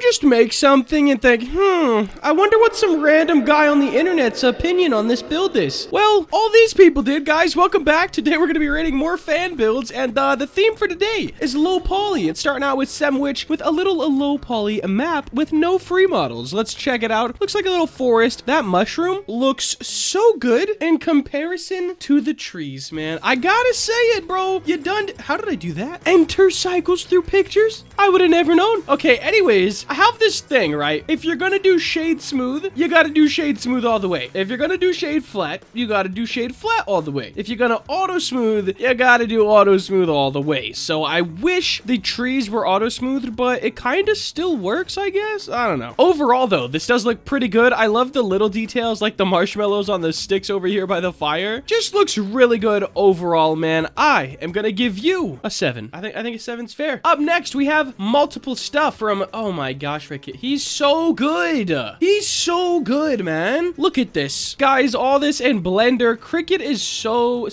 just make something and think, I wonder what some random guy on the internet's opinion on this build is. Well, all these people did, guys. Welcome back. Today we're going to be rating more fan builds, and the theme for today is low poly. It's starting out with Semwich with a little low poly map with no free models. Let's check it out. Looks like a little forest. That mushroom looks so good in comparison to the trees, man. I gotta say it, bro. You done... How did I do that? Enter cycles through pictures? I would have never known. Okay, anyways, I have this thing, right? If you're gonna do shade smooth, you gotta do shade smooth all the way. If you're gonna do shade flat, you gotta do shade flat all the way. If you're gonna auto smooth, you gotta do auto smooth all the way. So I wish the trees were auto smooth, but it kind of still works, I guess. I don't know. Overall, though, this does look pretty good. I love the little details, like the marshmallows on the sticks over here by the fire. Just looks really good overall, man. I am gonna give you a 7. I think a 7's fair. Up next, we have multiple stuff from... Oh my gosh, Rick. He's so good. He's so good, man. Look at this. Guys, all this in Blender. Cricket is so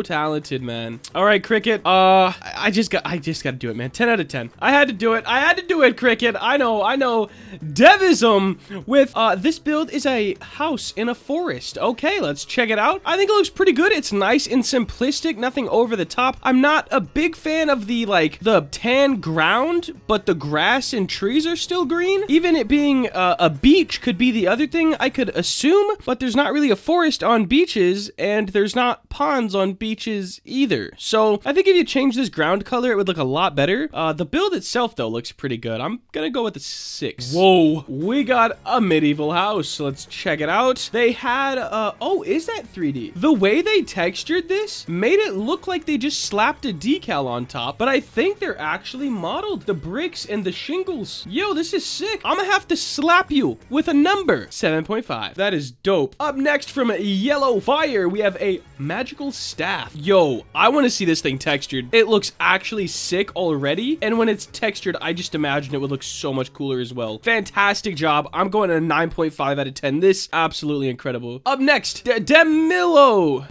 talented, man. All right, Cricket. I just got to do it, man. 10 out of 10. I had to do it. I had to do it, Cricket. I know. Devism with this build is a house in a forest. Okay, let's check it out. I think it looks pretty good. It's nice and simplistic, nothing over the top. I'm not a big fan of the tan ground, but the grass and trees are still green. Even it being a beach could be the other thing I could assume, but there's not really a forest on beaches, and there's not ponds on beaches either. So I think if you change this ground color, it would look a lot better. The build itself, though, looks pretty good. I'm gonna go with a 6. Whoa, we got a medieval house. Let's check it out. They had, oh, is that 3D? The way they textured this made it look like they just slapped a decal on top, but I think they're actually modeled. The bricks and the shingles. Yo, this is sick. I'm gonna have to slap you with a number. 7.5. That is dope. Up next from Yellow Fire, we have a magical staff. Yo, I want to see this thing textured. It looks actually sick already, and when it's textured, I just imagine it would look so much cooler as well. Fantastic job. I'm going to 9.5 out of 10. This absolutely incredible. Up next, Demilo.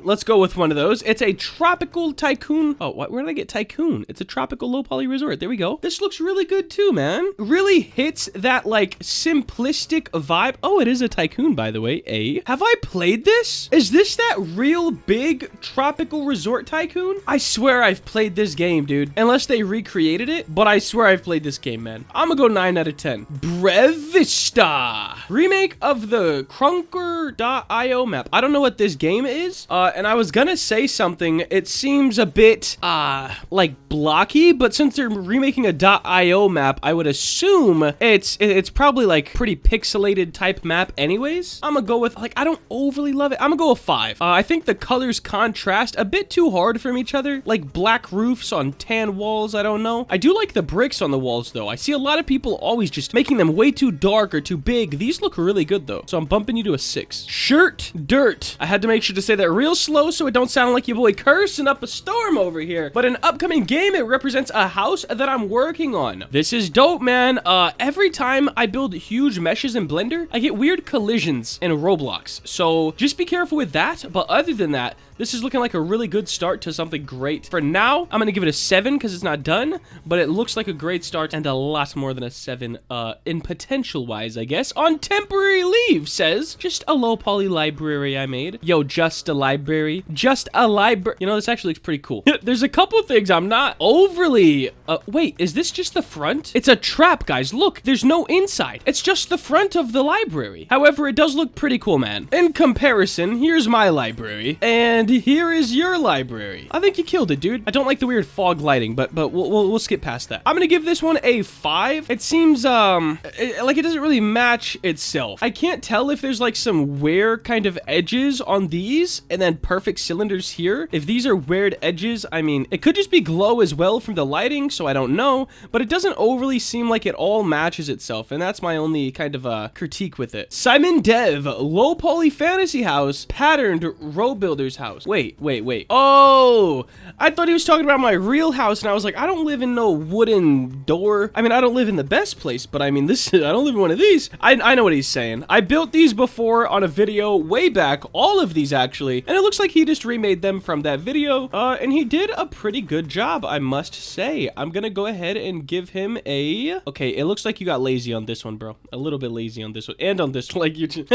Let's go with one of those. It's a tropical tycoon. Oh, where did I get tycoon? It's a tropical low poly resort. There we go. This looks really good too, man. Really hits that like simplistic vibe. Oh, it is a tycoon, by the way. Have I played this? Is this that real big tropical resort tycoon? I swear I've played this game, dude. Unless they recreated it, but I swear I've played this game, man. I'm gonna go 9 out of 10. Brevista. Remake of the Crunker.io map. I don't know what this game is, and I was gonna say something. It seems a bit, like blocky, but since they're remaking a .io map, I would assume it's probably like pretty pixelated type map anyways. I'm gonna go with, like, I don't overly love it. I'm gonna go with 5. I think the colors contrast a bit too hard from each other, like black roofs on tan walls. I don't know. I do like the bricks on the walls, though. I see a lot of people always just making them way too dark or too big. These look really good, though, so I'm bumping you to a 6. Shirt Dirt. I had to make sure to say that real slow so it don't sound like your boy cursing up a storm over here, but an upcoming game, it represents a house that I'm working on. This is dope, man. Every time I build huge meshes in Blender, I get weird collisions in Roblox, so just be careful with that. But other than that, this is looking like a really good start to something great. For now, I'm gonna give it a 7 because it's not done, but it looks like a great start and a lot more than a 7 in potential wise, I guess. On temporary leave, says just a low poly library I made. Yo, just a library. Just a library. You know, this actually looks pretty cool. There's a couple things I'm not overly... wait, is this just the front? It's a trap, guys. Look, there's no inside. It's just the front of the library. However, it does look pretty cool, man. In comparison, here's my library, and here is your library. I think you killed it, dude. I don't like the weird fog lighting, but we'll skip past that. I'm gonna give this one a 5. It seems like it doesn't really match itself. I can't tell if there's like some wear kind of edges on these and then perfect cylinders here. If these are weird edges, I mean, it could just be glow as well from the lighting, so I don't know, but it doesn't overly seem like it all matches itself, and that's my only kind of critique with it. Simon Dev, low poly fantasy house, patterned row builder's house. house. Wait. Oh, I thought he was talking about my real house, and I was like, I don't live in no wooden door. I mean, I don't live in the best place, but I mean, I don't live in one of these. I know what he's saying. I built these before on a video way back, all of these actually, and it looks like he just remade them from that video, and he did a pretty good job, I must say. I'm gonna go ahead and give him a... Okay, it looks like you got lazy on this one, bro. A little bit lazy on this one, and on this one, like you just...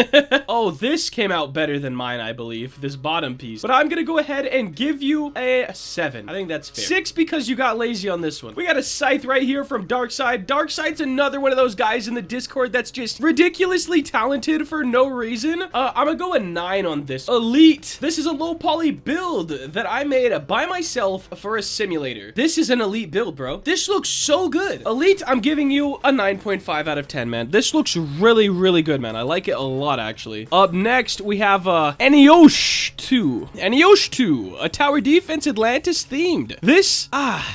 Oh, this came out better than mine, I believe, this bottom piece. But I'm gonna go ahead and give you a 7. I think that's fair. 6 because you got lazy on this one. We got a scythe right here from Darkside. Darkside's another one of those guys in the Discord that's just ridiculously talented for no reason. I'm gonna go a 9 on this. Elite. This is a low poly build that I made by myself for a simulator. This is an elite build, bro. This looks so good. Elite, I'm giving you a 9.5 out of 10, man. This looks really, really good, man. I like it a lot, actually. Up next, we have Eniosh 2. Eniosh 2, a tower defense Atlantis themed. This,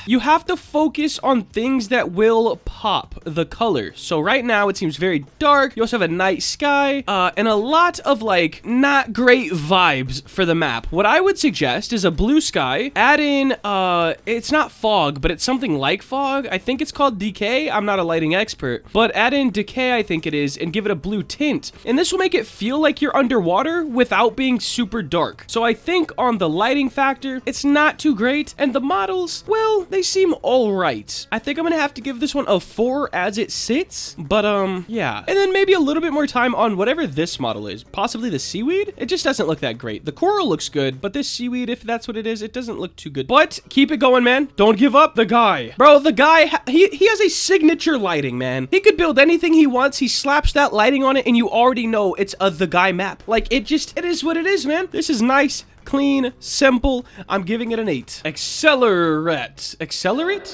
you have to focus on things that will pop the color. So right now, it seems very dark. You also have a night sky, and a lot of, like, not great vibes for the map. What I would suggest is a blue sky. Add in, it's not fog, but it's something like fog. I think it's called decay. I'm not a lighting expert, but add in decay, I think it is, and give it a blue tint. And this will make it feel like you're underwater without being super dark. So I think on the lighting factor, it's not too great. And the models, well, they seem all right. I think I'm gonna have to give this one a 4 as it sits, but yeah. And then maybe a little bit more time on whatever this model is, possibly the seaweed. It just doesn't look that great. The coral looks good, but this seaweed, if that's what it is, it doesn't look too good. But keep it going, man. Don't give up. The guy, bro, the guy, he has a signature lighting, man. He could build anything he wants. He slaps that lighting on it and you already know it's a the guy map. Like, it is what it is, man. This is nice, clean, simple. I'm giving it an 8. Accelerate?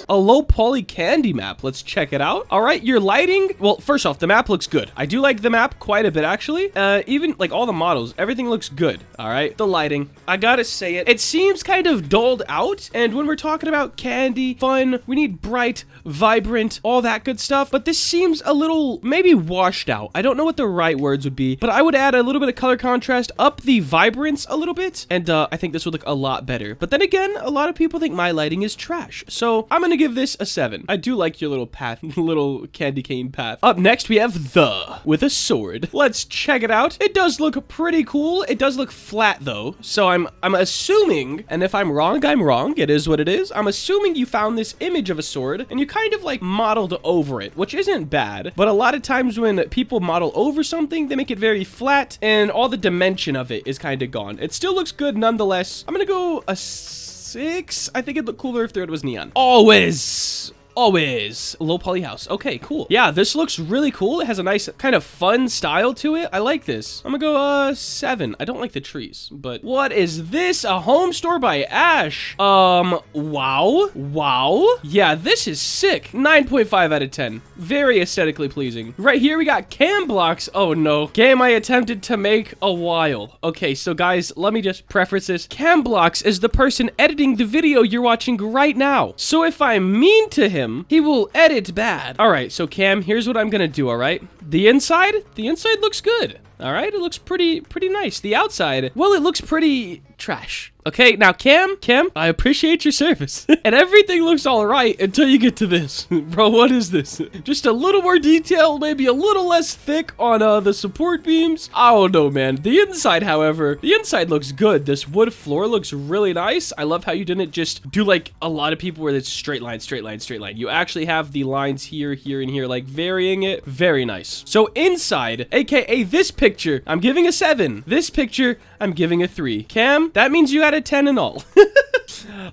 A low poly candy map. Let's check it out. All right, your lighting. Well, first off, the map looks good. I do like the map quite a bit, actually. Even like all the models, everything looks good. All right, the lighting. I gotta say it. It seems kind of dulled out. And when we're talking about candy, fun, we need bright, vibrant, all that good stuff. But this seems a little maybe washed out. I don't know what the right words would be, but I would add a little bit of color contrast, up the vibrance a little bit. And I think this would look a lot better. But then again, a lot of people think my lighting is trash. So I'm going to give this a 7. I do like your little path, little candy cane path. Up next, we have with a sword. Let's check it out. It does look pretty cool. It does look flat though. So I'm assuming, and if I'm wrong, I'm wrong. It is what it is. I'm assuming you found this image of a sword and you kind of like modeled over it, which isn't bad. But a lot of times when people model over something, they make it very flat and all the dimension of it is kind of gone. It still looks good nonetheless. I'm gonna go a 6. I think it'd look cooler if there was neon. Always low poly house. Okay, cool. Yeah, this looks really cool. It has a nice kind of fun style to it. I like this. I'm gonna go 7. I don't like the trees, but what is this? A home store by Ash. Wow. Yeah, this is sick. 9.5 out of 10. Very aesthetically pleasing. Right here we got cam blocks. Oh no, game I attempted to make a while. Okay, so guys, let me just preface this. Cam blocks is the person editing the video you're watching right now. So if I'm mean to him, he will edit bad. All right, so Cam, here's what I'm gonna do. All right, the inside looks good. All right, it looks pretty nice. The outside, well, it looks pretty trash. Okay, now Cam, I appreciate your service. And everything looks all right until you get to this. Bro, what is this? Just a little more detail, maybe a little less thick on the support beams. I don't know, man. The inside, however, the inside looks good. This wood floor looks really nice. I love how you didn't just do like a lot of people where it's straight line. You actually have the lines here, and here, like varying it. Very nice. So inside, aka this picture, I'm giving a 7. This picture, I'm giving a 3. Cam, that means you got a 10 and all.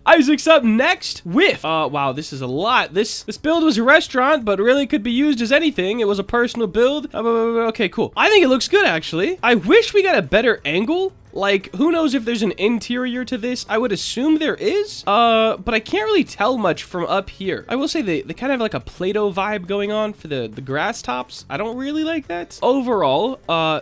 Isaac's up next with, wow, this is a lot. This build was a restaurant, but really could be used as anything. It was a personal build. Okay, cool. I think it looks good, actually. I wish we got a better angle. Like, who knows if there's an interior to this? I would assume there is, but I can't really tell much from up here. I will say they kind of have like a Play-Doh vibe going on for the grass tops. I don't really like that. Overall,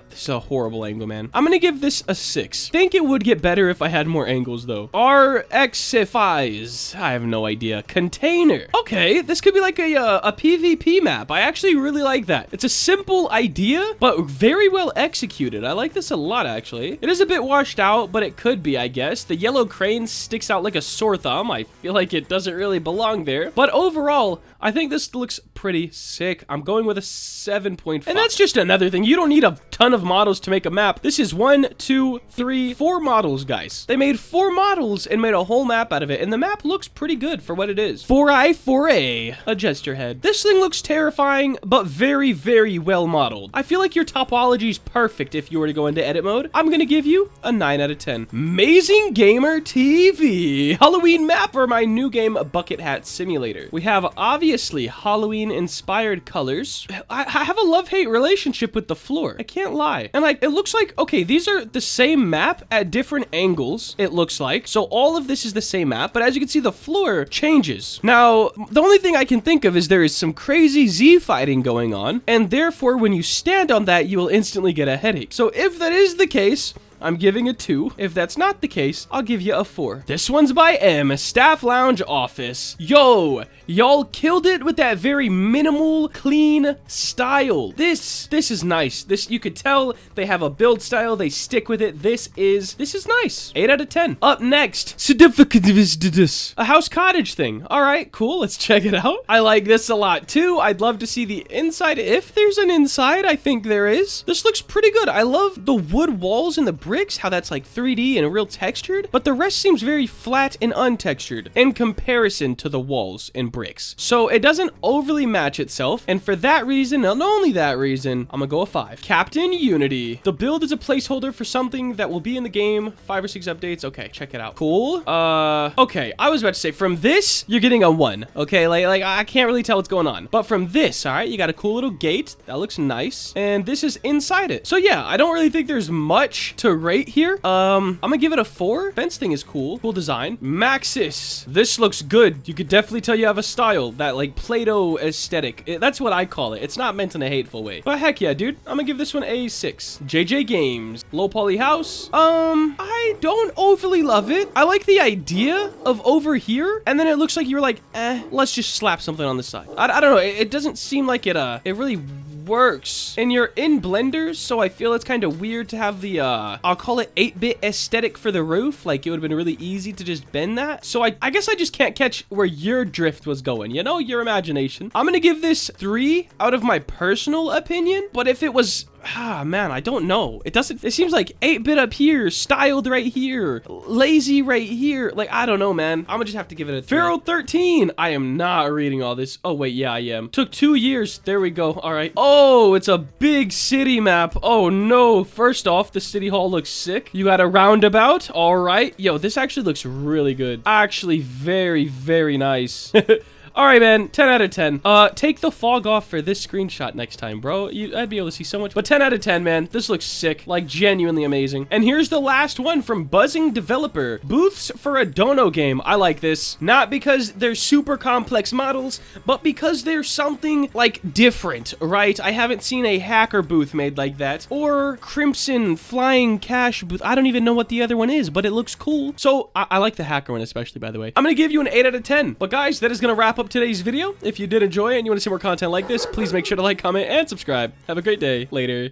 this is a horrible angle, man. I'm gonna give this a 6. Think it would get better if I had more angles, though. RXFIs. I have no idea. Container. Okay, this could be like a PvP map. I actually really like that. It's a simple idea, but very well executed. I like this a lot, actually. It is a bit bit washed out, but it could be, I guess. The yellow crane sticks out like a sore thumb. I feel like it doesn't really belong there. But overall, I think this looks pretty sick. I'm going with a 7.5. And that's just another thing. You don't need a ton of models to make a map. This is 1, 2, 3, 4 models, guys. They made 4 models and made a whole map out of it. And the map looks pretty good for what it is. 4i, 4a. Adjust your head. This thing looks terrifying, but very, very well modeled. I feel like your topology is perfect if you were to go into edit mode. I'm gonna give you a 9 out of 10. Amazing Gamer TV. Halloween map or my new game, Bucket Hat Simulator. We have obviously Halloween-inspired colors. I have a love-hate relationship with the floor. I can't lie. And like, it looks like, okay, these are the same map at different angles, it looks like. So all of this is the same map, but as you can see, the floor changes. Now, the only thing I can think of is there is some crazy Z fighting going on, and therefore, when you stand on that, you will instantly get a headache. So if that is the case, I'm giving a 2. If that's not the case, I'll give you a 4. This one's by M, Staff Lounge Office. Yo, y'all killed it with that very minimal, clean style. This is nice. This, you could tell they have a build style. They stick with it. This is nice. 8 out of 10. Up next, a house cottage thing. All right, cool. Let's check it out. I like this a lot too. I'd love to see the inside. If there's an inside, I think there is. This looks pretty good. I love the wood walls and the bricks, how that's like 3D and real textured, but the rest seems very flat and untextured in comparison to the walls and bricks. So it doesn't overly match itself, and for that reason, and only that reason, I'm gonna go a 5. Captain Unity. The build is a placeholder for something that will be in the game. 5 or 6 updates. Okay, check it out. Cool. Okay, I was about to say, from this, you're getting a 1. Okay, like I can't really tell what's going on. But from this, all right, you got a cool little gate. That looks nice. And this is inside it. So yeah, I don't really think there's much to rate here. I'm gonna give it a 4. Fence thing is cool. Cool design. Maxis. This looks good. You could definitely tell you have a style. That like Play-Doh aesthetic. That's what I call it. It's not meant in a hateful way. But heck yeah, dude. I'm gonna give this one a 6. JJ Games. Low poly house. I don't overly love it. I like the idea of over here. And then it looks like you're like, let's just slap something on the side. I don't know. It doesn't seem like it really works. And you're in blenders, so I feel it's kind of weird to have the I'll call it 8-bit aesthetic for the roof. Like, it would have been really easy to just bend that. So I guess I just can't catch where your drift was going, you know, your imagination. I'm gonna give this 3 out of my personal opinion, but if it was, man, I don't know. It seems like 8-bit up here, styled right here, lazy right here. Like, I don't know, man. I'm gonna just have to give it a 3. Pharaoh 13. I am not reading all this. Oh, wait, yeah, I am. Took 2 years. There we go. All right. Oh, it's a big city map. Oh, no. First off, the city hall looks sick. You got a roundabout. All right. Yo, this actually looks really good. Actually, very, very nice. All right, man, 10 out of 10. Take the fog off for this screenshot next time, bro. I'd be able to see so much. But 10 out of 10, man. This looks sick. Like, genuinely amazing. And here's the last one from Buzzing Developer. Booths for a Dono game. I like this. Not because they're super complex models, but because they're something, like, different, right? I haven't seen a hacker booth made like that. Or Crimson Flying Cash booth. I don't even know what the other one is, but it looks cool. So, I like the hacker one especially, by the way. I'm gonna give you an 8 out of 10. But guys, that is gonna wrap up today's video. If you did enjoy it and you want to see more content like this, please make sure to like, comment, and subscribe. Have a great day. Later.